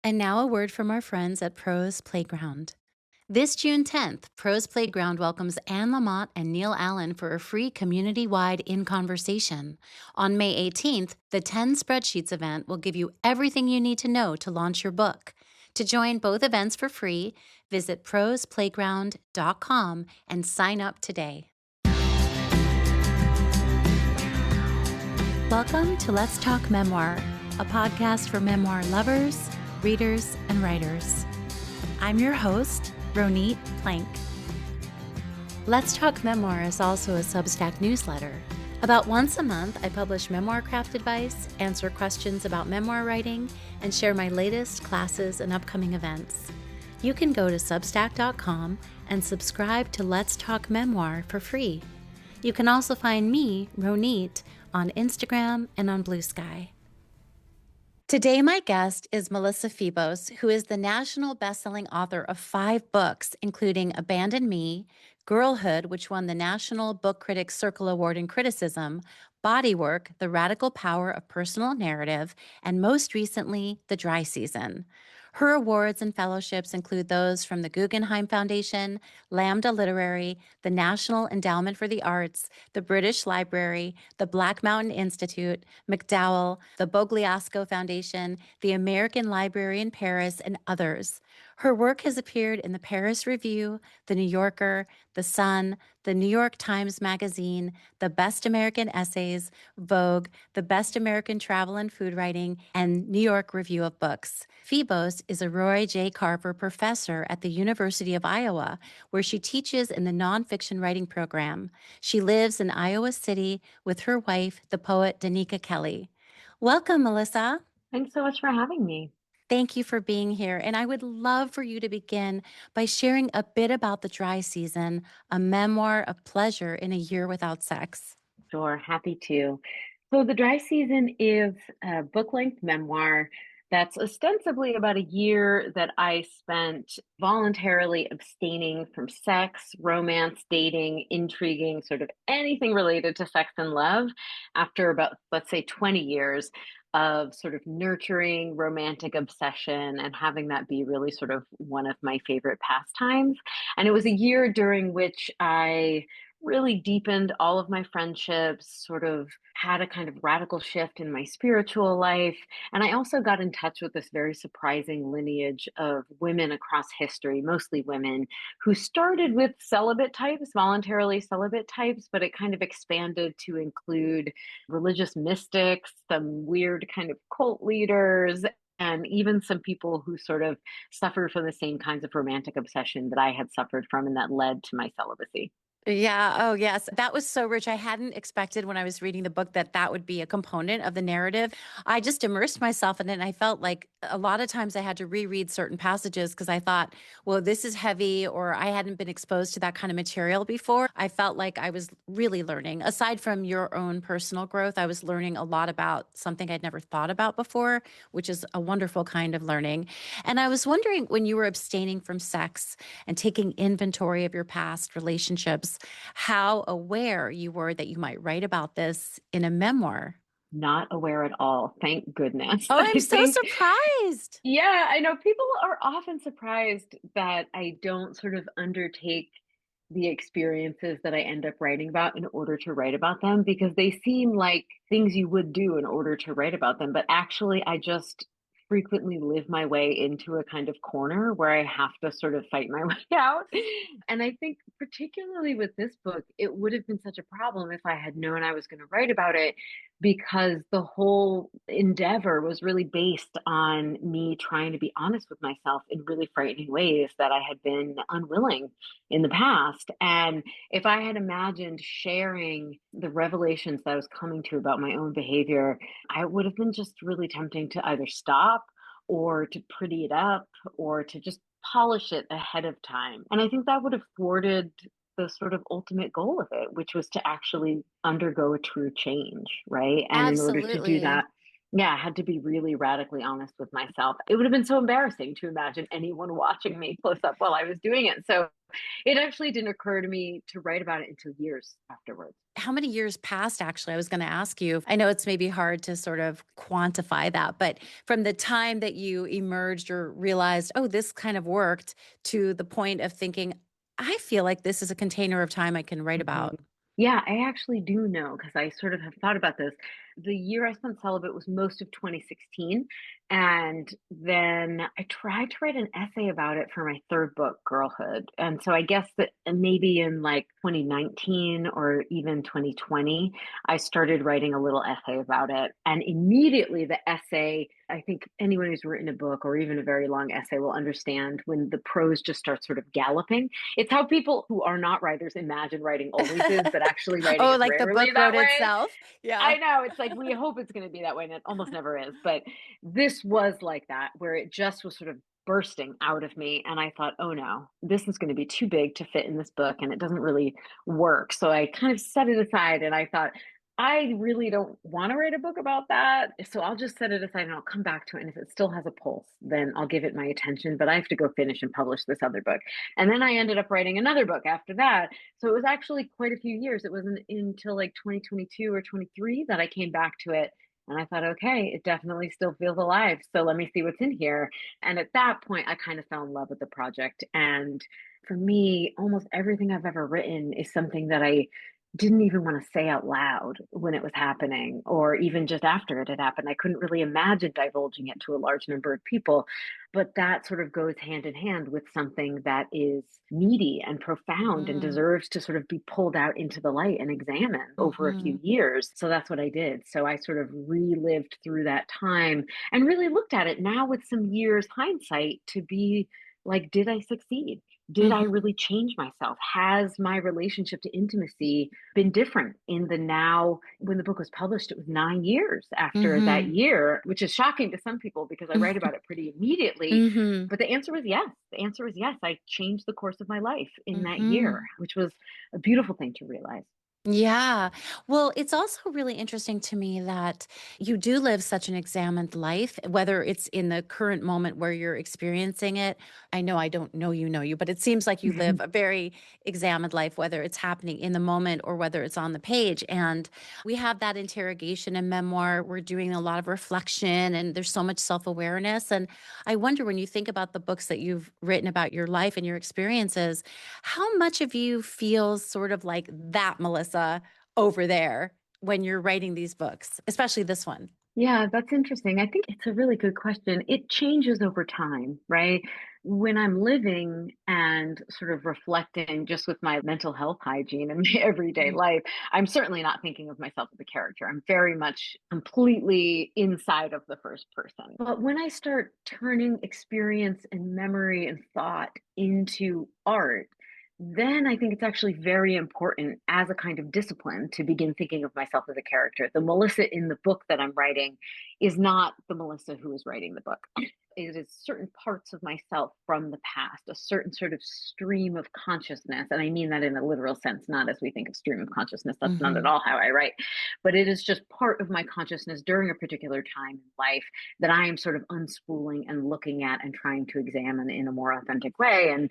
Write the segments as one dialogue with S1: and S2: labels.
S1: And now a word from our friends at Prose Playground. This June 10th, Prose Playground welcomes Anne Lamott and Neil Allen for a free community-wide In Conversation. On May 18th, the 10 Spreadsheets event will give you everything you need to know to launch your book. To join both events for free, visit proseplayground.com and sign up today. Welcome to Let's Talk Memoir, a podcast for memoir lovers, readers, and writers. I'm your host, Ronit Plank. Let's Talk Memoir is also a Substack newsletter. About once a month, I publish memoir craft advice, answer questions about memoir writing, and share my latest classes and upcoming events. You can go to substack.com and subscribe to Let's Talk Memoir for free. You can also find me, Ronit, on Instagram and on Blue Sky. Today, my guest is Melissa Febos, who is the national best-selling author of 5 books, including Abandon Me, Girlhood, which won the National Book Critics Circle Award in Criticism, Bodywork, The Radical Power of Personal Narrative, and most recently, The Dry Season. Her awards and fellowships include those from the Guggenheim Foundation, Lambda Literary, the National Endowment for the Arts, the British Library, the Black Mountain Institute, MacDowell, the Bogliasco Foundation, the American Library in Paris, and others. Her work has appeared in the Paris Review, the New Yorker, the Sun, the New York Times Magazine, the Best American Essays, Vogue, the Best American Travel and Food Writing, and New York Review of Books. Febos is a Roy J. Carver Professor at the University of Iowa, where she teaches in the nonfiction writing program. She lives in Iowa City with her wife, the poet Danica Kelly. Welcome, Melissa.
S2: Thanks so much for having me.
S1: Thank you for being here. And I would love for you to begin by sharing a bit about The Dry Season, a memoir of pleasure in a year without sex.
S2: Sure, happy to. So, The Dry Season is a book length memoir that's ostensibly about a year that I spent voluntarily abstaining from sex, romance, dating, intriguing, sort of anything related to sex and love after about, let's say, 20 years of sort of nurturing romantic obsession and having that be really sort of one of my favorite pastimes. And it was a year during which I really deepened all of my friendships, sort of had a kind of radical shift in my spiritual life. And I also got in touch with this very surprising lineage of women across history, mostly women, who started with celibate types, voluntarily celibate types, but it kind of expanded to include religious mystics, some weird kind of cult leaders, and even some people who sort of suffered from the same kinds of romantic obsession that I had suffered from and that led to my celibacy.
S1: Yeah. Oh, yes. That was so rich. I hadn't expected when I was reading the book that that would be a component of the narrative. I just immersed myself in it. And I felt like a lot of times I had to reread certain passages because I thought, well, this is heavy, or I hadn't been exposed to that kind of material before. I felt like I was really learning. Aside from your own personal growth, I was learning a lot about something I'd never thought about before, which is a wonderful kind of learning. And I was wondering, when you were abstaining from sex and taking inventory of your past relationships, how aware you were that you might write about this in a memoir.
S2: Not aware at all. Thank goodness.
S1: Oh, I'm
S2: I
S1: so
S2: think,
S1: surprised.
S2: yeah, I know people are often surprised that I don't sort of undertake the experiences that I end up writing about in order to write about them because they seem like things you would do in order to write about them. But actually, I just frequently live my way into a kind of corner where I have to sort of fight my way out. And I think, particularly with this book, it would have been such a problem if I had known I was going to write about it because the whole endeavor was really based on me trying to be honest with myself in really frightening ways that I had been unwilling in the past. And if I had imagined sharing the revelations that I was coming to about my own behavior, I would have been just really tempting to either stop or to pretty it up or to just polish it ahead of time. And I think that would have thwarted the sort of ultimate goal of it, which was to actually undergo a true change, right? And in order to do
S1: Absolutely.
S2: that, yeah, I had to be really radically honest with myself. It would have been so embarrassing to imagine anyone watching me close up while I was doing it. So It actually didn't occur to me to write about it until years afterwards.
S1: How many years passed, actually? I was going to ask you. I know it's maybe hard to sort of quantify that, but from the time that you emerged or realized, oh, this kind of worked, to the point of thinking, I feel like this is a container of time I can write
S2: Mhm.
S1: about.
S2: Yeah, I actually do know because I sort of have thought about this. The year I spent celibate was most of 2016. And then I tried to write an essay about it for my third book, Girlhood. And so I guess that maybe in like 2019 or even 2020, I started writing a little essay about it. And immediately the essay, I think anyone who's written a book or even a very long essay will understand when the prose just starts sort of galloping. It's how people who are not writers imagine writing always is, but actually writing
S1: Oh,
S2: is
S1: like the
S2: rarely
S1: book
S2: that
S1: wrote
S2: way.
S1: itself? Yeah.
S2: I know, it's like we hope it's gonna be that way, and it almost never is, but this was like that, where it just was sort of bursting out of me, and I thought, "Oh, no, this is gonna be too big to fit in this book, and it doesn't really work." So I kind of set it aside, and I thought, "I really don't wanna write a book about that, so I'll just set it aside, and I'll come back to it, and if it still has a pulse, then I'll give it my attention, but I have to go finish and publish this other book." And then I ended up writing another book after that, so it was actually quite a few years. It wasn't until like 2022 or 23 that I came back to it. And I thought, okay, it definitely still feels alive. So let me see what's in here. And at that point, I kind of fell in love with the project. And for me, almost everything I've ever written is something that I didn't even want to say out loud when it was happening, or even just after it had happened. I couldn't really imagine divulging it to a large number of people. But that sort of goes hand in hand with something that is meaty and profound and
S1: Mhm.
S2: deserves to sort of be pulled out into the light and examined over a few
S1: Mhm.
S2: years. So that's what I did. So I sort of relived through that time and really looked at it now with some years hindsight to be like, did I succeed? Did I
S1: Mhm.
S2: really change myself? Has my relationship to intimacy been different in the now? When the book was published, it was 9 years after that
S1: Mhm.
S2: year, which is shocking to some people because I write about it pretty immediately.
S1: Mhm.
S2: But the answer was yes. The answer was yes. I changed the course of my life in that year,
S1: Mhm.
S2: which was a beautiful thing to realize.
S1: Yeah. Well, it's also really interesting to me that you do live such an examined life, whether it's in the current moment where you're experiencing it. I know I don't know you, but it seems like you live a very examined life, whether it's happening in the moment or whether it's on the page. And we have that interrogation and memoir. We're doing a lot of reflection and there's so much self awareness. And I wonder when you think about the books that you've written about your life and your experiences, how much of you feels sort of like that, Melissa, over there when you're writing these books, especially this one?
S2: Yeah, that's interesting. I think it's a really good question. It changes over time, right? When I'm living and sort of reflecting just with my mental health hygiene and my everyday
S1: Mhm.
S2: life, I'm certainly not thinking of myself as a character. I'm very much completely inside of the first person. But when I start turning experience and memory and thought into art, then I think it's actually very important as a kind of discipline to begin thinking of myself as a character. The Melissa in the book that I'm writing is not the Melissa who is writing the book. It is certain parts of myself from the past, a certain sort of stream of consciousness. And I mean that in a literal sense, not as we think of stream of consciousness. That's not at
S1: Mhm.
S2: all how I write. But it is just part of my consciousness during a particular time in life that I am sort of unspooling and looking at and trying to examine in a more authentic way. And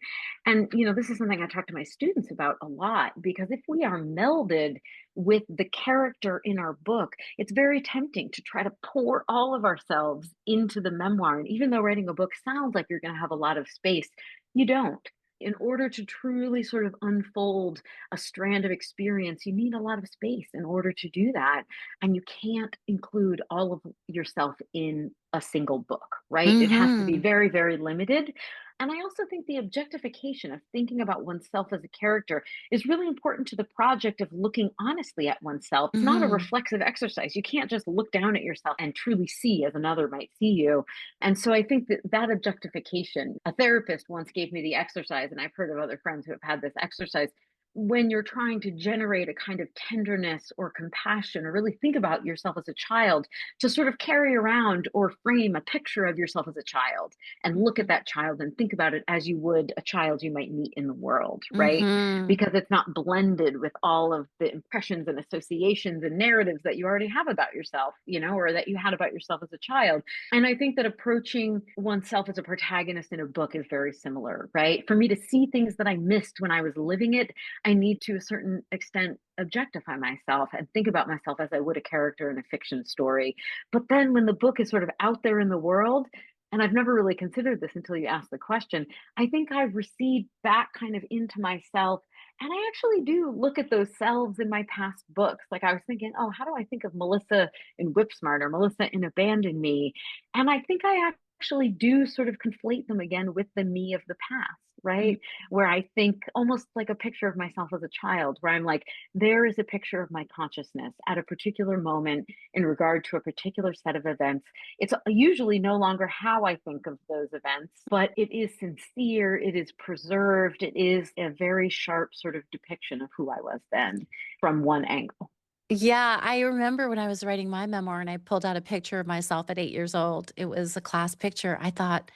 S2: this is something I talk to my students about a lot because if we are melded with the character in our book, it's very tempting to try to pour all of ourselves into the memoir. And even though writing a book sounds like you're going to have a lot of space, you don't. In order to truly sort of unfold a strand of experience, you need a lot of space in order to do that. And you can't include all of yourself in a single book, right? It has to be
S1: Mhm.
S2: very, very limited. And I also think the objectification of thinking about oneself as a character is really important to the project of looking honestly at oneself. It's not a
S1: Mhm.
S2: reflexive exercise. You can't just look down at yourself and truly see as another might see you. And so I think that objectification, a therapist once gave me the exercise, and I've heard of other friends who have had this exercise. when you're trying to generate a kind of tenderness or compassion or really think about yourself as a child, to sort of carry around or frame a picture of yourself as a child and look at
S1: Mhm.
S2: that child and think about it as you would a child you might meet in the world, right?
S1: Mhm.
S2: Because it's not blended with all of the impressions and associations and narratives that you already have about yourself, or that you had about yourself as a child. And I think that approaching oneself as a protagonist in a book is very similar, right? For me to see things that I missed when I was living it, I need to a certain extent objectify myself and think about myself as I would a character in a fiction story. But then when the book is sort of out there in the world, and I've never really considered this until you asked the question, I think I've receded back kind of into myself. And I actually do look at those selves in my past books. Like I was thinking, oh, how do I think of Melissa in Whipsmart or Melissa in Abandon Me? And I think I actually do sort of conflate them again with the me of the past,
S1: Mhm.
S2: right? Where I think almost like a picture of myself as a child, where I'm like, there is a picture of my consciousness at a particular moment in regard to a particular set of events. It's usually no longer how I think of those events, but it is sincere, it is preserved, it is a very sharp sort of depiction of who I was then from one angle.
S1: Yeah, I remember when I was writing my memoir and I pulled out a picture of myself at 8 years old. It was a class picture. I thought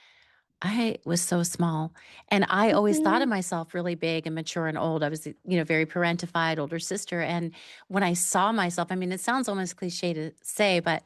S1: I was so small, and I always thought of
S2: Mhm.
S1: myself really big and mature and old. I was, very parentified, older sister, and when I saw myself, I mean, it sounds almost cliche to say, but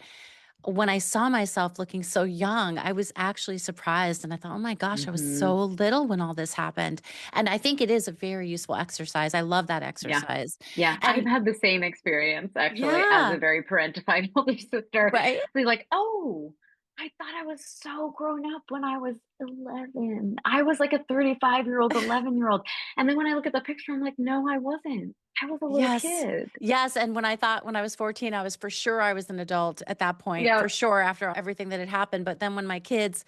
S1: when I saw myself looking so young, I was actually surprised, and I thought, "Oh my gosh, I was so
S2: Mhm.
S1: little when all this happened." And I think it is a very useful exercise. I love that
S2: Yeah.
S1: exercise.
S2: Yeah, I've
S1: And
S2: had the same experience actually as a
S1: yeah,
S2: very parentified older sister.
S1: right?
S2: Be like, "Oh, I thought I was so grown up when I was 11. I was like a 35-year-old, 11-year-old." And then when I look at the picture, I'm like, "No, I wasn't. I was a little
S1: Yes.
S2: kid."
S1: Yes, and when I thought when I was 14, I was for sure I was an adult at that point, for
S2: Yep.
S1: sure after everything that had happened, but then when my kids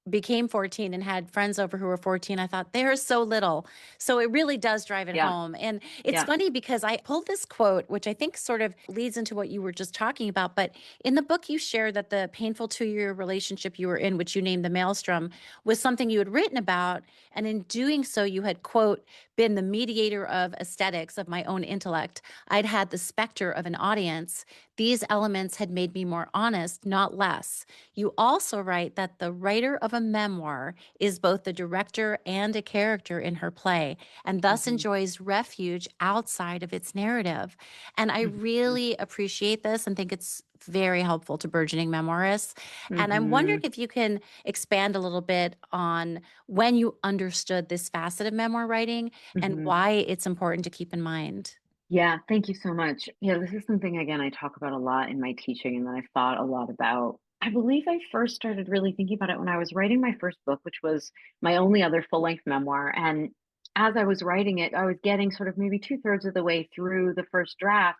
S1: became 14 and had friends over who were 14, I thought, they're so little. So it really does drive it
S2: Yeah.
S1: home. And it's
S2: Yeah.
S1: funny because I pulled this quote, which I think sort of leads into what you were just talking about. But in the book, you share that the painful 2 year relationship you were in, which you named the Maelstrom, was something you had written about. And in doing so, you had, quote, been the mediator of aesthetics of my own intellect. I'd had the specter of an audience. These elements had made me more honest, not less. You also write that the writer of a memoir is both the director and a character in her play, and thus
S2: Mhm.
S1: enjoys refuge outside of its narrative. And I
S2: Mhm.
S1: really appreciate this and think it's very helpful to burgeoning memoirists. And I'm wondering
S2: Mhm.
S1: if you can expand a little bit on when you understood this facet of memoir writing and
S2: Mhm.
S1: why it's important to keep in mind.
S2: Yeah, thank you so much. Yeah, this is something again I talk about a lot in my teaching and that I've thought a lot about. I believe I first started really thinking about it when I was writing my first book, which was my only other full-length memoir. And as I was writing it, I was getting sort of maybe two-thirds of the way through the first draft,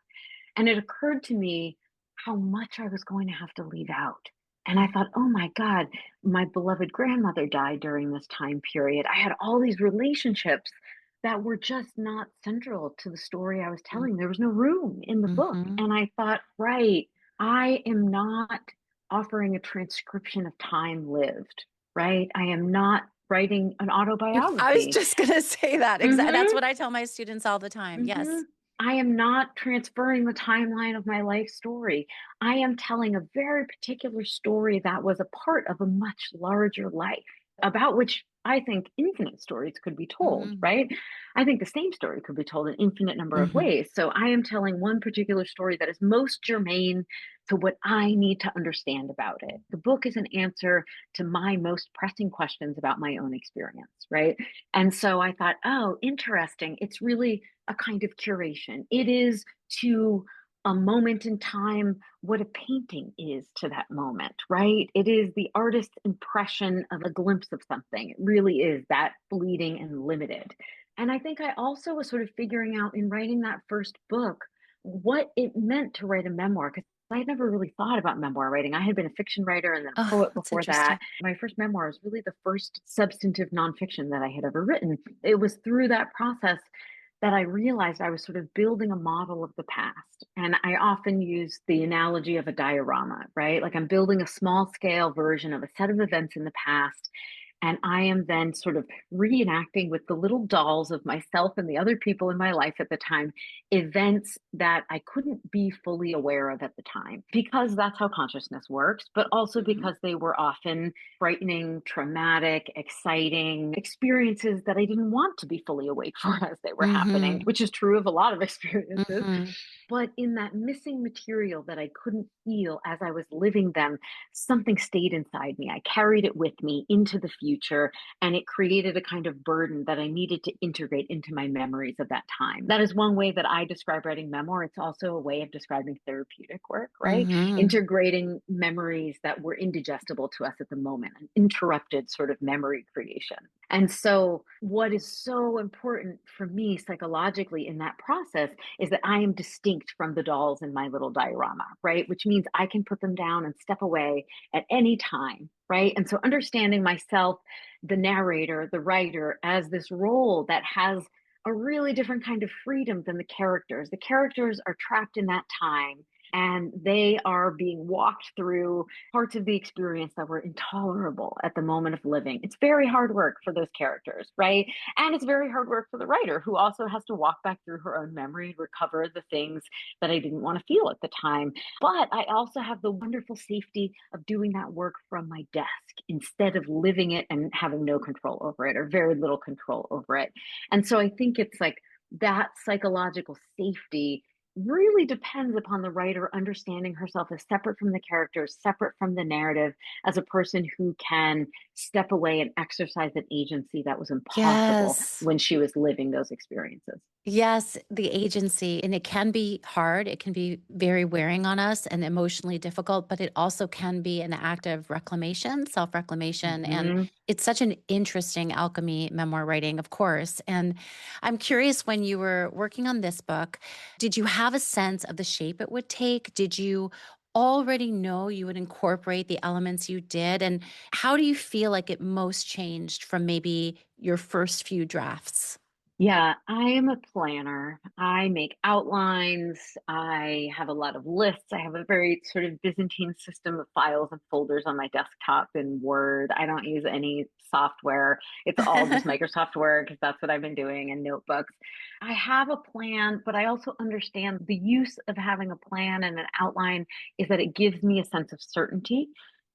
S2: and it occurred to me how much I was going to have to leave out. And I
S1: Mm,
S2: thought, oh my God, my beloved grandmother died during this time period. I had all these relationships that were just not central to the story I was
S1: mm,
S2: telling. There was no room in the book.
S1: mhm.
S2: And I thought, right, I am not offering a transcription of time lived, right? I am not writing an
S1: I was
S2: autobiography.
S1: just going to say that. That's
S2: Hmm.
S1: what I tell my students all the time.
S2: Hmm.
S1: Yes.
S2: I am not transferring the timeline of my life story. I am telling a very particular story that was a part of a much larger life about which I think infinite stories could be told,
S1: Mhm.
S2: right? I think the same story could be told an infinite number of
S1: Mhm.
S2: ways. So I am telling one particular story that is most germane to what I need to understand about it. The book is an answer to my most pressing questions about my own experience, right? And so I thought, oh, interesting. It's really a kind of curation. It is to a moment in time what a painting is to that moment, right? It is the artist's impression of a glimpse of something. It really is that fleeting and limited. And I think I also was sort of figuring out in writing that first book what it meant to write a memoir because I had never really thought about memoir writing. I had been a fiction writer and then a
S1: Oh,
S2: poet
S1: that's
S2: before that.
S1: interesting.
S2: My first memoir was really the first substantive nonfiction that I had ever written. It was through that process that I realized I was sort of building a model of the past. And I often use the analogy of a diorama, right? Like I'm building a small scale version of a set of events in the past. And I am then sort of reenacting with the little dolls of myself and the other people in my life at the time, events that I couldn't be fully aware of at the time, because that's how consciousness works, but also
S1: Mhm.
S2: because they were often frightening, traumatic, exciting experiences that I didn't want to be fully awake for as they were happening,
S1: Mhm.
S2: which is true of a lot of experiences.
S1: Mhm.
S2: But in that missing material that I couldn't feel as I was living them, something stayed inside me. I carried it with me into the future, and it created a kind of burden that I needed to integrate into my memories of that time. That is one way that I describe writing memoir. It's also a way of describing therapeutic work, right?
S1: Mhm.
S2: Integrating memories that were indigestible to us at the moment, an interrupted sort of memory creation. And so, what is so important for me psychologically in that process is that I am distinct from the dolls in my little diorama, right? Which means I can put them down and step away at any time, right? And so understanding myself, the narrator, the writer, as this role that has a really different kind of freedom than the characters. The characters are trapped in that time and they are being walked through parts of the experience that were intolerable at the moment of living. It's very hard work for those characters, right? And it's very hard work for the writer who also has to walk back through her own memory and recover the things that I didn't want to feel at the time. But I also have the wonderful safety of doing that work from my desk instead of living it and having no control over it or very little control over it. And so I think it's like that psychological safety really depends upon the writer understanding herself as separate from the characters, separate from the narrative, as a person who can step away and exercise an agency that was impossible
S1: Yes.
S2: when she was living those experiences.
S1: Yes, the agency, and it can be hard. It can be very wearing on us and emotionally difficult, but it also can be an act of reclamation, self-reclamation. And
S2: Mhm.
S1: it's such an interesting alchemy, memoir writing, of course. And I'm curious, when you were working on this book, did you have a sense of the shape it would take? Did you already know you would incorporate the elements you did? And how do you feel like it most changed from maybe your first few drafts?
S2: Yeah, I am a planner. I make outlines. I have a lot of lists. I have a very sort of Byzantine system of files and folders on my desktop in Word. I don't use any software. It's all just Microsoft Word because that's what I've been doing, and notebooks. I have a plan, but I also understand the use of having a plan and an outline is that it gives me a sense of certainty.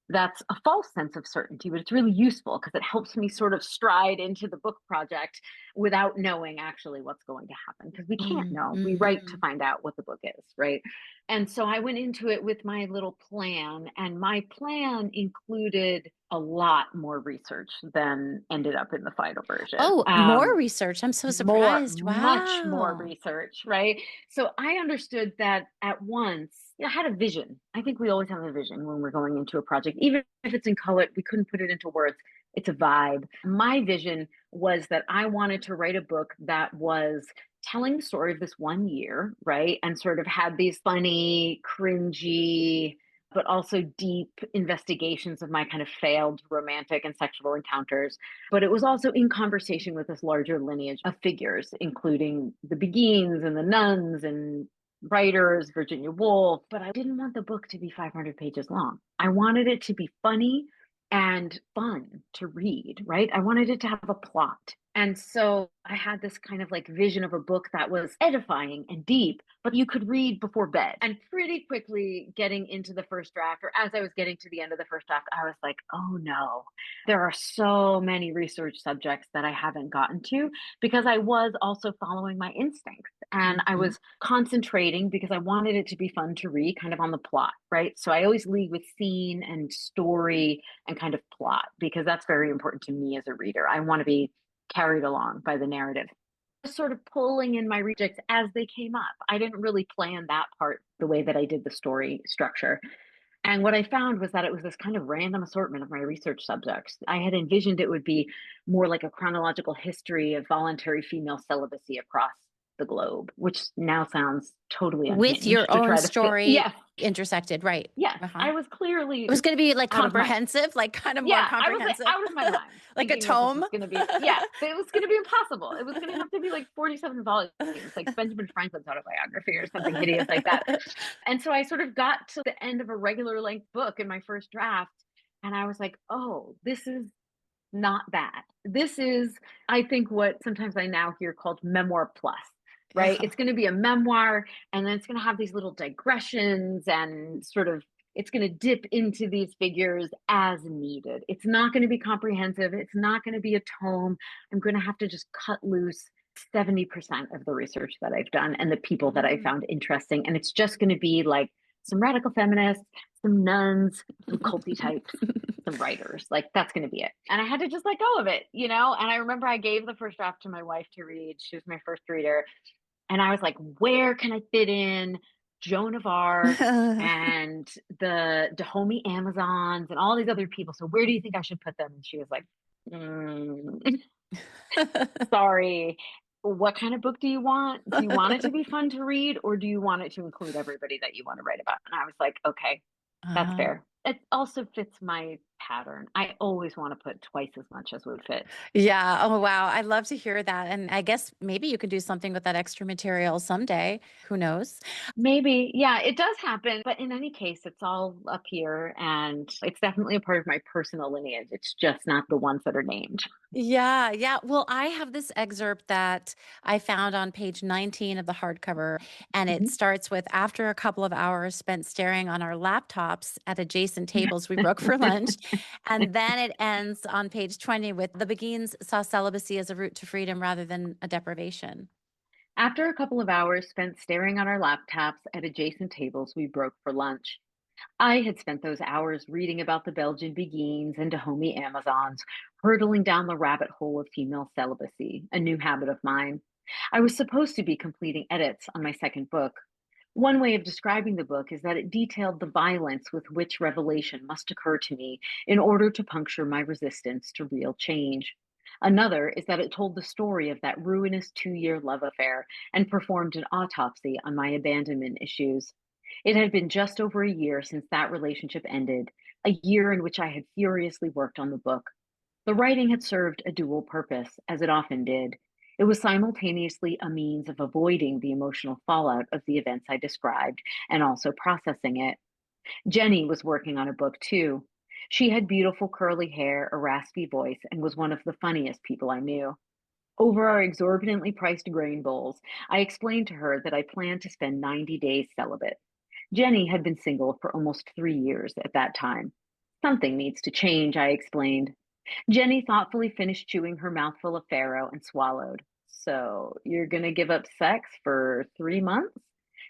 S2: That's a false sense of certainty, but it's really useful because it helps me sort of stride into the book project without knowing actually what's going to happen, because we can't know. We write to
S1: Mhm.
S2: find out what the book is, right? And so I went into it with my little plan, and my plan included a lot more research than ended up in the final version.
S1: Oh, more research. I'm so surprised.
S2: Much more
S1: Wow.
S2: research, right? So I understood that at once. I had a vision. I think we always have a vision when we're going into a project, even if it's in color. We couldn't put it into words. It's a vibe. My vision was that I wanted to write a book that was telling the story of this one year, right? And sort of had these funny, cringy, but also deep investigations of my kind of failed romantic and sexual encounters. But it was also in conversation with this larger lineage of figures, including the Beguines and the nuns and writers, Virginia Woolf. But I didn't want the book to be 500 pages long. I wanted it to be funny and fun to read, right? I wanted it to have a plot. And so I had this kind of like vision of a book that was edifying and deep, but you could read before bed. And pretty quickly getting into the first draft, or as I was getting to the end of the first draft, I was like, oh no, there are so many research subjects that I haven't gotten to, because I was also following my instincts and I
S1: Mhm.
S2: was concentrating because I wanted it to be fun to read, kind of on the plot, right? So I always lead with scene and story and kind of plot because that's very important to me as a reader. I want to be carried along by the narrative. Sort of pulling in my rejects as they came up. I didn't really plan that part the way that I did the story structure. And what I found was that it was this kind of random assortment of my research subjects. I had envisioned it would be more like a chronological history of voluntary female celibacy across the globe, which now sounds totally
S1: With your
S2: unhinged to
S1: own
S2: try to fit.
S1: story
S2: Yes,
S1: intersected, right.
S2: yes,
S1: Uh-huh.
S2: I was
S1: It
S2: clearly
S1: was gonna be, like,
S2: out of my
S1: comprehensive, like, kind of more
S2: yeah, I was like
S1: comprehensive,
S2: out of my mind
S1: like a
S2: thinking that this
S1: tome?
S2: was going to be, yeah, it was going to be impossible. It was going to have to be like 47 volumes, like Benjamin Franklin's autobiography or something hideous like that. And so I sort of got to the end of a regular length book in my first draft, and I was like, oh, not that. This is, I think, what sometimes I now hear called Memoir Plus, right?
S1: Yeah.
S2: It's going to be a memoir, and then it's going to have these little digressions and sort of, it's going to dip into these figures as needed. It's not going to be comprehensive. It's not going to be a tome. I'm going to have to just cut loose 70% of the research that I've done and the people that I
S1: Mm.
S2: found interesting. And it's just going to be like some radical feminists, some nuns, some culty types, some writers. Like that's going to be it. And I had to just let go of it, you know? And I remember I gave the first draft to my wife to read. She was my first reader. And I was like, where can I fit in Joan of Arc and the Dahomey Amazons and all these other people? So where do you think I should put them? And she was like, mm, sorry. What kind of book do you want? Do you want it to be fun to read or do you want it to include everybody that you want to write about? And I was like, okay, that's
S1: Uh,
S2: fair. It also fits my pattern. I always want to put twice as much as would fit.
S1: yeah. Oh, wow. I love to hear that. And I guess maybe you could do something with that extra material someday. Who knows?
S2: Maybe. Yeah, it does happen. But in any case, it's all up here and it's definitely a part of my personal lineage. It's just not the ones that are named.
S1: Yeah, yeah. Well, I have this excerpt that I found on page 19 of the hardcover, and it
S2: Mhm.
S1: starts with after a couple of hours spent staring on our laptops at adjacent tables we broke for lunch. And then it ends on page 20 with the Beguines saw celibacy as a route to freedom rather than a deprivation.
S2: After a couple of hours spent staring on our laptops at adjacent tables, we broke for lunch. I had spent those hours reading about the Belgian Beguines and Dahomey Amazons, hurtling down the rabbit hole of female celibacy, a new habit of mine. I was supposed to be completing edits on my second book. One way of describing the book is that it detailed the violence with which revelation must occur to me in order to puncture my resistance to real change. Another is that it told the story of that ruinous 2 year love affair and performed an autopsy on my abandonment issues. It had been just over a year since that relationship ended, a year in which I had furiously worked on the book. The writing had served a dual purpose, as it often did. It was simultaneously a means of avoiding the emotional fallout of the events I described and also processing it. Jenny was working on a book too. She had beautiful curly hair, a raspy voice, and was one of the funniest people I knew. Over our exorbitantly priced grain bowls, I explained to her that I planned to spend 90 days celibate. Jenny had been single for almost 3 years at that time. Something needs to change, I explained. Jenny thoughtfully finished chewing her mouthful of farro and swallowed. So, you're going to give up sex for 3 months?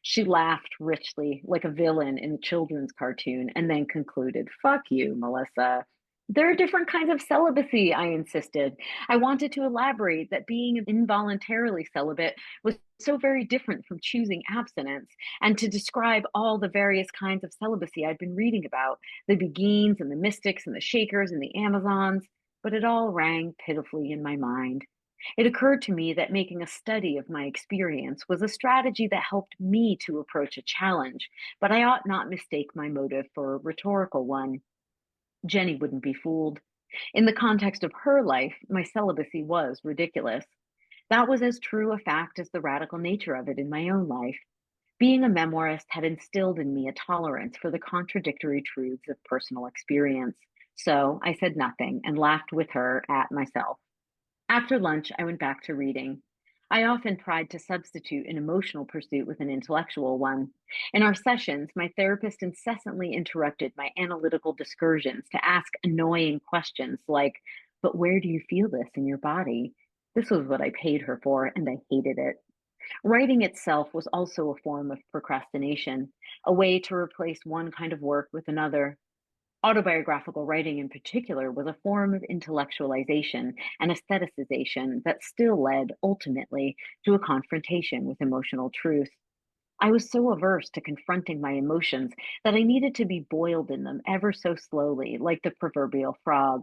S2: She laughed richly, like a villain in a children's cartoon, and then concluded, fuck you, Melissa. There are different kinds of celibacy, I insisted. I wanted to elaborate that being involuntarily celibate was so very different from choosing abstinence, and to describe all the various kinds of celibacy I'd been reading about the Beguines and the Mystics and the Shakers and the Amazons, but it all rang pitifully in my mind. It occurred to me that making a study of my experience was a strategy that helped me to approach a challenge, but I ought not mistake my motive for a rhetorical one. Jenny wouldn't be fooled. In the context of her life, my celibacy was ridiculous. That was as true a fact as the radical nature of it in my own life. Being a memoirist had instilled in me a tolerance for the contradictory truths of personal experience. So I said nothing and laughed with her at myself. After lunch, I went back to reading. I often tried to substitute an emotional pursuit with an intellectual one. In our sessions, my therapist incessantly interrupted my analytical discursions to ask annoying questions like, but where do you feel this in your body? This was what I paid her for, and I hated it. Writing itself was also a form of procrastination, a way to replace one kind of work with another. Autobiographical writing, in particular, was a form of intellectualization and aestheticization that still led, ultimately, to a confrontation with emotional truth. I was so averse to confronting my emotions that I needed to be boiled in them ever so slowly, like the proverbial frog.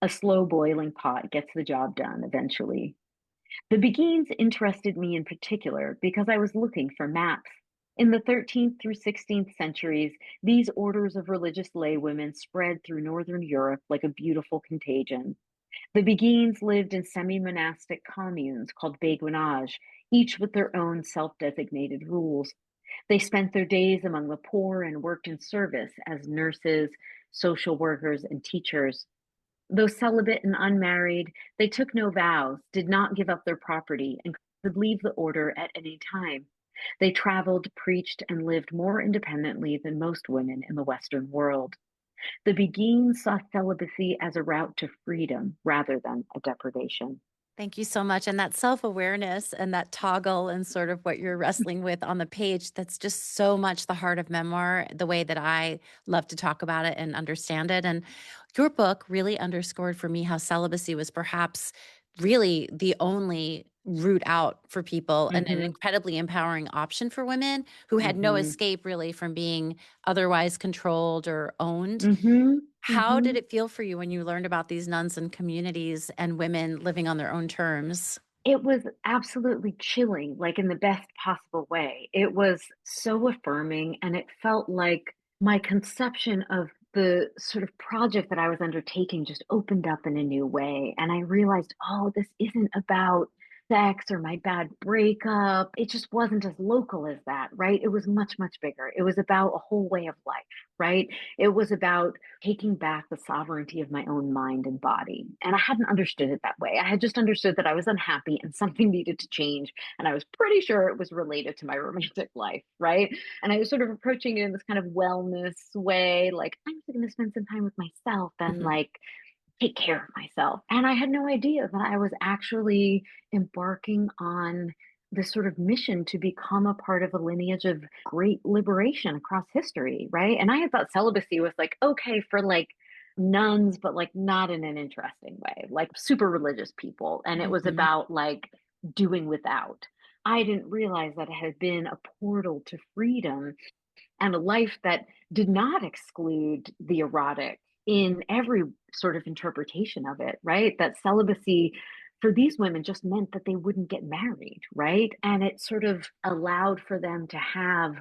S2: A slow boiling pot gets the job done eventually. The Beguines interested me in particular because I was looking for maps. In the 13th through 16th centuries, these orders of religious laywomen spread through northern Europe like a beautiful contagion. The Beguines lived in semi monastic communes called beguinage, each with their own self designated rules. They spent their days among the poor and worked in service as nurses, social workers, and teachers. Though celibate and unmarried, they took no vows, did not give up their property, and could leave the order at any time. They traveled, preached, and lived more independently than most women in the Western world. The Beguines saw celibacy as a route to freedom rather than a deprivation.
S1: Thank you so much. And that self awareness and that toggle and sort of what you're wrestling with on the page, that's just so much the heart of memoir, the way that I love to talk about it and understand it. And your book really underscored for me how celibacy was perhaps really the only route out for people and an
S2: Mm-hmm.
S1: incredibly empowering option for women who had no
S2: Mm-hmm.
S1: escape really from being otherwise controlled or owned.
S2: Mm-hmm.
S1: How
S2: Mm-hmm.
S1: did it feel for you when you learned about these nuns and communities and women living on their own terms?
S2: It was absolutely chilling, like in the best possible way. It was so affirming, and it felt like my conception of the sort of project that I was undertaking just opened up in a new way. And I realized, oh, this isn't about sex or my bad breakup. It just wasn't as local as that, right? It was much, much bigger. It was about a whole way of life, right? It was about taking back the sovereignty of my own mind and body. And I hadn't understood it that way. I had just understood that I was unhappy and something needed to change. And I was pretty sure it was related to my romantic life, right? And I was sort of approaching it in this kind of wellness way, like, I'm going to spend some time with myself and
S1: Mhm.
S2: like take care of myself. And I had no idea that I was actually embarking on this sort of mission to become a part of a lineage of great liberation across history, right? And I had thought celibacy was like, okay, for like nuns, but like not in an interesting way, like super religious people. And it was
S1: Mhm.
S2: about like doing without. I didn't realize that it had been a portal to freedom and a life that did not exclude the erotic in every sort of interpretation of it, right? That celibacy for these women just meant that they wouldn't get married, right? And it sort of allowed for them to have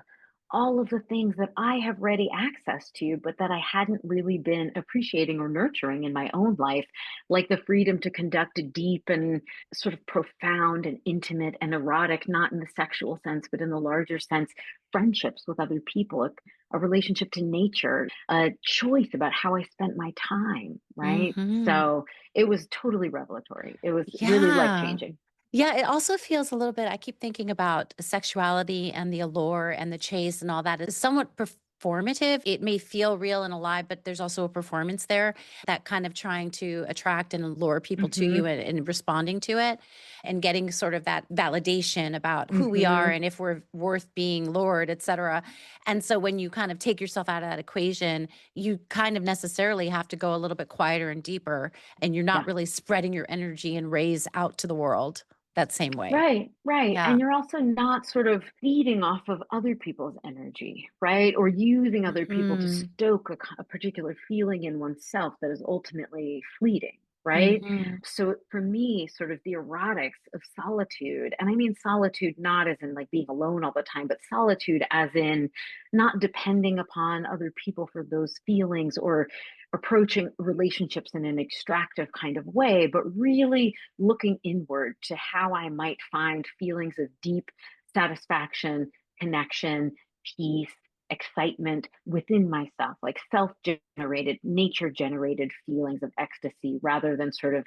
S2: all of the things that I have ready access to, but that I hadn't really been appreciating or nurturing in my own life, like the freedom to conduct a deep and sort of profound and intimate and erotic, not in the sexual sense, but in the larger sense, friendships with other people, a relationship to nature, a choice about how I spent my time, right?
S1: Mhm.
S2: So it was totally revelatory. It was really life
S1: Yeah.
S2: changing.
S1: Yeah, it also feels a little bit I keep thinking about sexuality and the allure and the chase and all that is somewhat performative. It may feel real and alive, but there's also a performance there that kind of trying to attract and lure people to you
S2: Hmm.
S1: and responding to it and getting sort of that validation about who we are
S2: Hmm.
S1: and if we're worth being lured, et cetera. And so when you kind of take yourself out of that equation, you kind of necessarily have to go a little bit quieter and deeper, and you're not
S2: Yeah.
S1: really spreading your energy and rays out to the world that same way.
S2: Right, right.
S1: Yeah.
S2: And you're also not sort of feeding off of other people's energy, right? Or using other people to
S1: Mhm.
S2: stoke a particular feeling in oneself that is ultimately fleeting, right?
S1: Mhm.
S2: So for me, sort of the erotics of solitude, and I mean solitude not as in like being alone all the time, but solitude as in not depending upon other people for those feelings or approaching relationships in an extractive kind of way, but really looking inward to how I might find feelings of deep satisfaction, connection, peace, excitement within myself, like self generated, nature generated feelings of ecstasy rather than sort of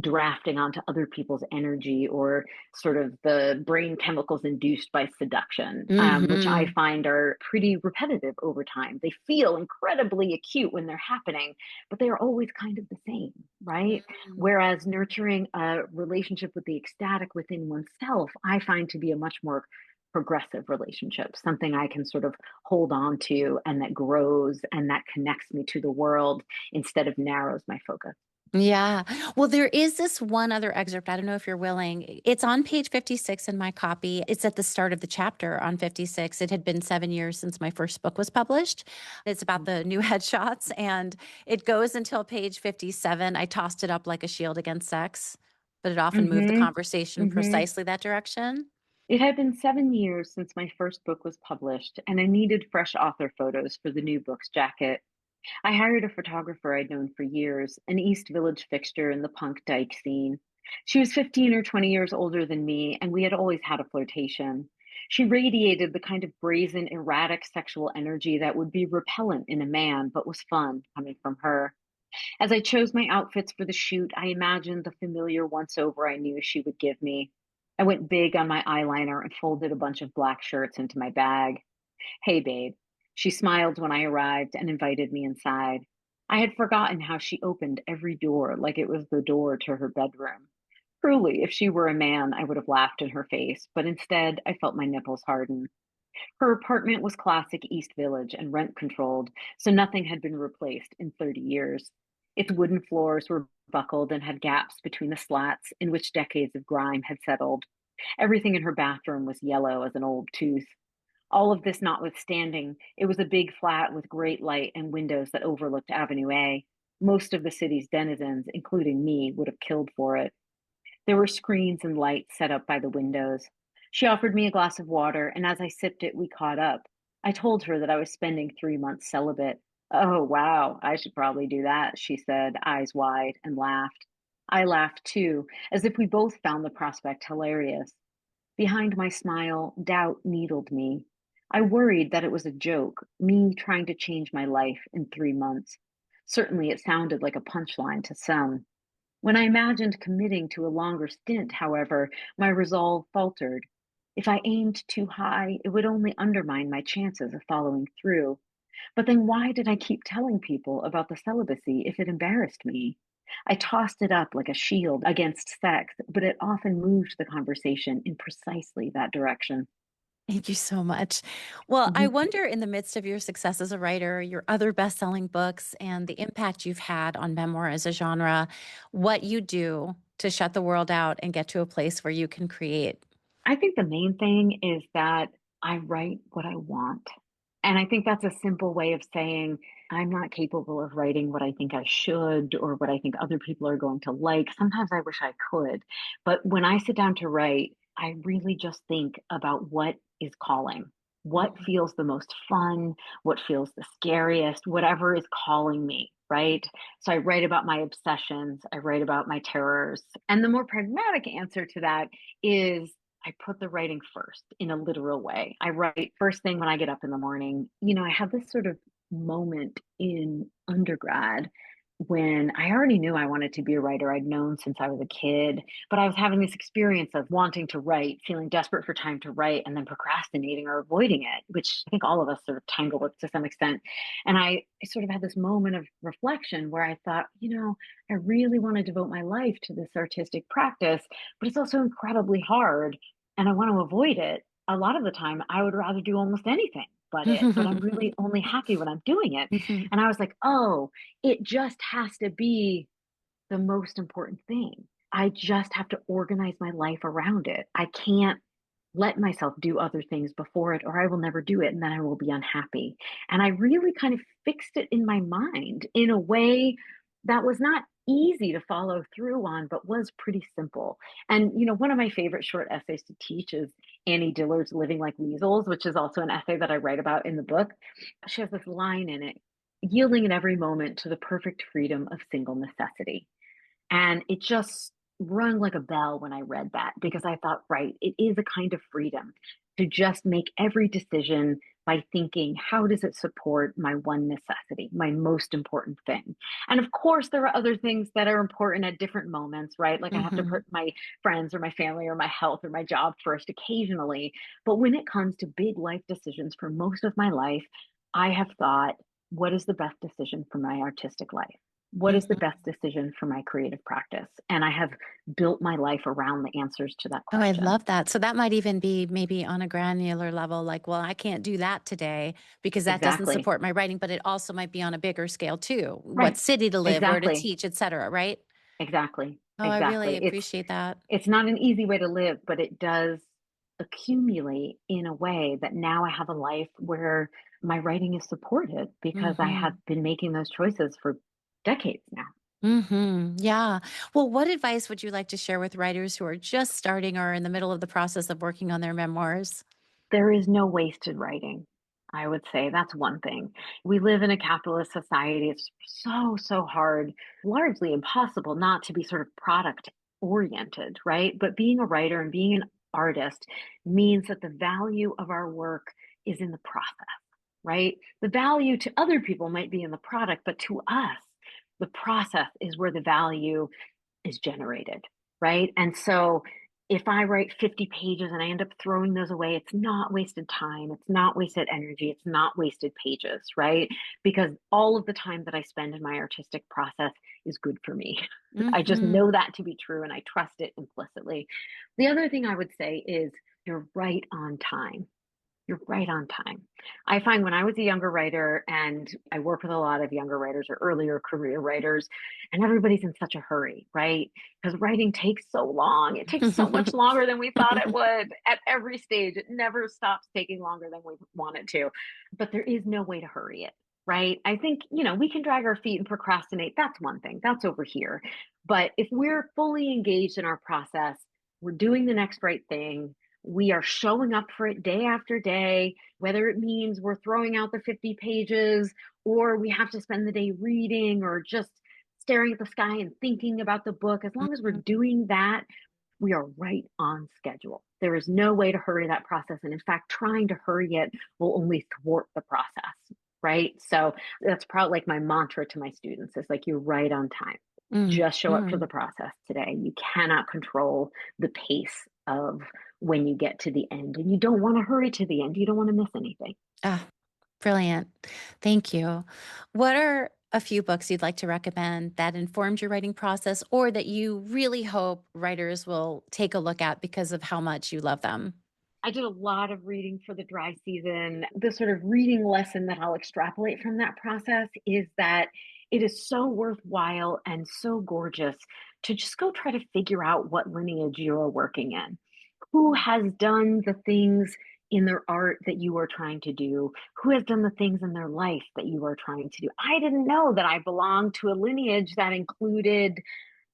S2: drafting onto other people's energy or sort of the brain chemicals induced by seduction, which I
S1: Mhm.
S2: find are pretty repetitive over time. They feel incredibly acute when they're happening, but they are always kind of the same, right?
S1: Mhm.
S2: Whereas nurturing a relationship with the ecstatic within oneself, I find to be a much more progressive relationship, something I can sort of hold on to and that grows and that connects me to the world instead of narrows my focus.
S1: Yeah. Well, there is this one other excerpt. I don't know if you're willing. It's on page 56 in my copy. It's at the start of the chapter on 56. It had been 7 years since my first book was published. It's about the new headshots, and it goes until page 57. I tossed it up like a shield against sex, but it often moved the
S2: Mm-hmm.
S1: conversation
S2: Mm-hmm.
S1: precisely that direction.
S2: It had been 7 years since my first book was published, and I needed fresh author photos for the new book's jacket. I hired a photographer I'd known for years, an East Village fixture in the punk dyke scene. She was 15 or 20 years older than me, and we had always had a flirtation. She radiated the kind of brazen, erratic sexual energy that would be repellent in a man, but was fun coming from her. As I chose my outfits for the shoot, I imagined the familiar once over I knew she would give me. I went big on my eyeliner and folded a bunch of black shirts into my bag. Hey, babe. She smiled when I arrived and invited me inside. I had forgotten how she opened every door like it was the door to her bedroom. Truly, if she were a man, I would have laughed in her face, but instead I felt my nipples harden. Her apartment was classic East Village and rent controlled, so nothing had been replaced in 30 years. Its wooden floors were buckled and had gaps between the slats in which decades of grime had settled. Everything in her bathroom was yellow as an old tooth. All of this notwithstanding, it was a big flat with great light and windows that overlooked Avenue A. Most of the city's denizens, including me, would have killed for it. There were screens and lights set up by the windows. She offered me a glass of water, and as I sipped it, we caught up. I told her that I was spending 3 months celibate. Oh, wow, I should probably do that, she said, eyes wide, and laughed. I laughed too, as if we both found the prospect hilarious. Behind my smile, doubt needled me. I worried that it was a joke, me trying to change my life in 3 months. Certainly, it sounded like a punchline to some. When I imagined committing to a longer stint, however, my resolve faltered. If I aimed too high, it would only undermine my chances of following through. But then why did I keep telling people about the celibacy if it embarrassed me? I tossed it up like a shield against sex, but it often moved the conversation in precisely that direction.
S1: Thank you so much. Well, I
S2: Mhm.
S1: wonder in the midst of your success as a writer, your other best-selling books, and the impact you've had on memoir as a genre, what you do to shut the world out and get to a place where you can create.
S2: I think the main thing is that I write what I want. And I think that's a simple way of saying I'm not capable of writing what I think I should or what I think other people are going to like. Sometimes I wish I could. But when I sit down to write, I really just think about what is calling, what
S1: Mhm.
S2: feels the most fun, what feels the scariest, whatever is calling me, right? So I write about my obsessions, I write about my terrors. And the more pragmatic answer to that is I put the writing first in a literal way. I write first thing when I get up in the morning. I had this sort of moment in undergrad when I already knew I wanted to be a writer. I'd known since I was a kid, but I was having this experience of wanting to write, feeling desperate for time to write, and then procrastinating or avoiding it, which I think all of us sort of tangle with to some extent. And I sort of had this moment of reflection where I thought, I really want to devote my life to this artistic practice, but it's also incredibly hard and I want to avoid it. A lot of the time, I would rather do almost anything but I'm really only happy when I'm doing it.
S1: Mhm.
S2: And I was like, oh, it just has to be the most important thing. I just have to organize my life around it. I can't let myself do other things before it, or I will never do it, and then I will be unhappy. And I really kind of fixed it in my mind in a way that was not easy to follow through on, but was pretty simple. And, one of my favorite short essays to teach is Annie Dillard's Living Like Weasels, which is also an essay that I write about in the book. She has this line in it, yielding in every moment to the perfect freedom of single necessity. And it just rung like a bell when I read that because I thought, right, it is a kind of freedom to just make every decision by thinking, how does it support my one necessity, my most important thing? And of course, there are other things that are important at different moments, right? Like I have to put
S1: Mhm.
S2: my friends or my family or my health or my job first occasionally. But when it comes to big life decisions for most of my life, I have thought, what is the best decision for my artistic life? What is the
S1: Mhm.
S2: best decision for my creative practice? And I have built my life around the answers to that
S1: Oh, I
S2: question.
S1: love that. So that might even be maybe on a granular level, like, well, I can't do that today because that doesn't
S2: Exactly.
S1: support my writing, but it also might be on a bigger scale too. What
S2: Right.
S1: city to live, where to
S2: Exactly.
S1: teach, et cetera, right?
S2: Exactly.
S1: Oh, I really
S2: Exactly.
S1: appreciate that.
S2: It's not an easy way to live, but it does accumulate in a way that now I have a life where my writing is supported because I have
S1: Mhm.
S2: been making those choices for decades now.
S1: Mhm. Yeah. Well, what advice would you like to share with writers who are just starting or in the middle of the process of working on their memoirs?
S2: There is no wasted writing. I would say that's one thing. We live in a capitalist society. It's so, so hard, largely impossible not to be sort of product oriented, right? But being a writer and being an artist means that the value of our work is in the process, right? The value to other people might be in the product, but to us, The process is where the value is generated, right? And so if I write 50 pages and I end up throwing those away, it's not wasted time, it's not wasted energy, it's not wasted pages, right? Because all of the time that I spend in my artistic process is good for me. I just
S1: Mm-hmm.
S2: know that to be true and I trust it implicitly. The other thing I would say is you're right on time. You're right on time. I find when I was a younger writer, and I work with a lot of younger writers or earlier career writers, and everybody's in such a hurry, right? Because writing takes so long. It takes so much longer than we thought it would at every stage. It never stops taking longer than we want it to. But there is no way to hurry it, right? I think, we can drag our feet and procrastinate. That's one thing, that's over here. But if we're fully engaged in our process, we're doing the next right thing, we are showing up for it day after day, whether it means we're throwing out the 50 pages or we have to spend the day reading or just staring at the sky and thinking about the book. As long as we're doing that, we are right on schedule. There is no way to hurry that process. And in fact, trying to hurry it will only thwart the process, right? So that's probably like my mantra to my students is like, you're right on time. Just show up for the process today. You cannot control the pace of when you get to the end, and you don't want to hurry to the end. You don't want to miss anything.
S1: Ah, brilliant. Thank you. What are a few books you'd like to recommend that informed your writing process or that you really hope writers will take a look at because of how much you love them?
S2: I did a lot of reading for the dry season. The sort of reading lesson that I'll extrapolate from that process is that it is so worthwhile and so gorgeous to just go try to figure out what lineage you're working in. Who has done the things in their art that you are trying to do? Who has done the things in their life that you are trying to do? I didn't know that I belonged to a lineage that included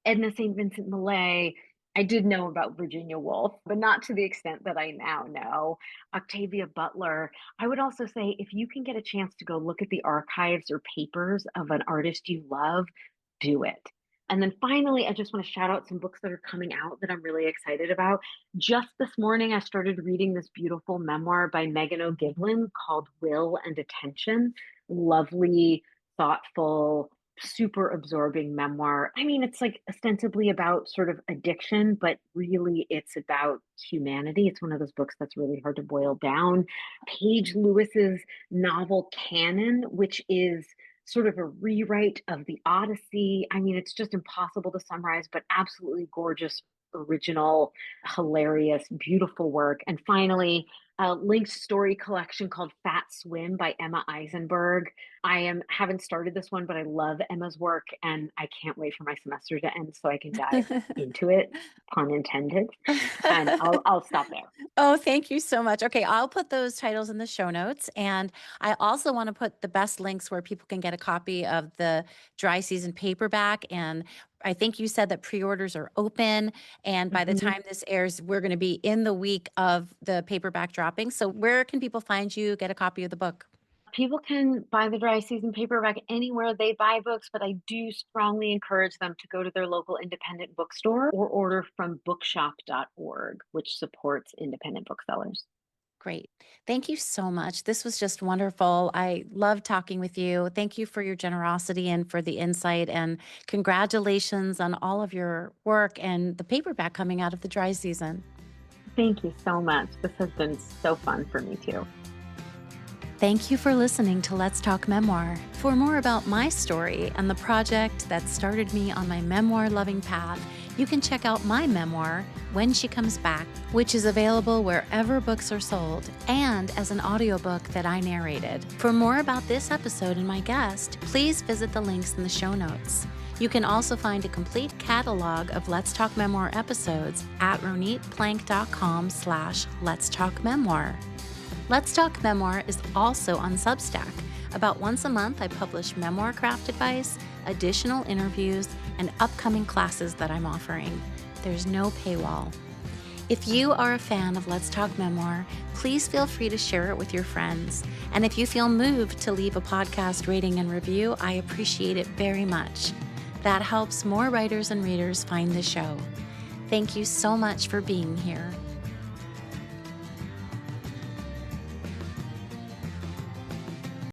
S2: Edna St. Vincent Millay. I did know about Virginia Woolf, but not to the extent that I now know. Octavia Butler. I would also say if you can get a chance to go look at the archives or papers of an artist you love, do it. And then finally, I just want to shout out some books that are coming out that I'm really excited about. Just this morning, I started reading this beautiful memoir by Megan O'Giblin called Will and Attention. Lovely, thoughtful, super absorbing memoir. I mean, it's like ostensibly about sort of addiction, but really it's about humanity. It's one of those books that's really hard to boil down. Paige Lewis's novel Canon, which is sort of a rewrite of the Odyssey. I mean, it's just impossible to summarize, but absolutely gorgeous, original, hilarious, beautiful work. And finally, a linked story collection called Fat Swim by Emma Eisenberg. Haven't started this one, but I love Emma's work and I can't wait for my semester to end so I can dive into it, pun intended. And I'll stop there.
S1: Oh, thank you so much. Okay, I'll put those titles in the show notes. And I also want to put the best links where people can get a copy of the dry season paperback. And I think you said that pre-orders are open. And by the time this airs, we're going to be in the week of the paperback dropping. So where can people find you, get a copy of the book?
S2: People can buy the dry season paperback anywhere they buy books, but I do strongly encourage them to go to their local independent bookstore or order from bookshop.org, which supports independent booksellers.
S1: Great. Thank you so much. This was just wonderful. I love talking with you. Thank you for your generosity and for the insight. And congratulations on all of your work and the paperback coming out of the dry season.
S2: Thank you so much. This has been so fun for me too.
S1: Thank you for listening to Let's Talk Memoir. For more about my story and the project that started me on my memoir-loving path, you can check out my memoir, When She Comes Back, which is available wherever books are sold, and as an audiobook that I narrated. For more about this episode and my guest, please visit the links in the show notes. You can also find a complete catalog of Let's Talk Memoir episodes at ronitplank.com/Let's Talk Memoir. Let's Talk Memoir is also on Substack. About once a month, I publish memoir craft advice, additional interviews, and upcoming classes that I'm offering. There's no paywall. If you are a fan of Let's Talk Memoir, please feel free to share it with your friends. And if you feel moved to leave a podcast rating and review, I appreciate it very much. That helps more writers and readers find the show. Thank you so much for being here.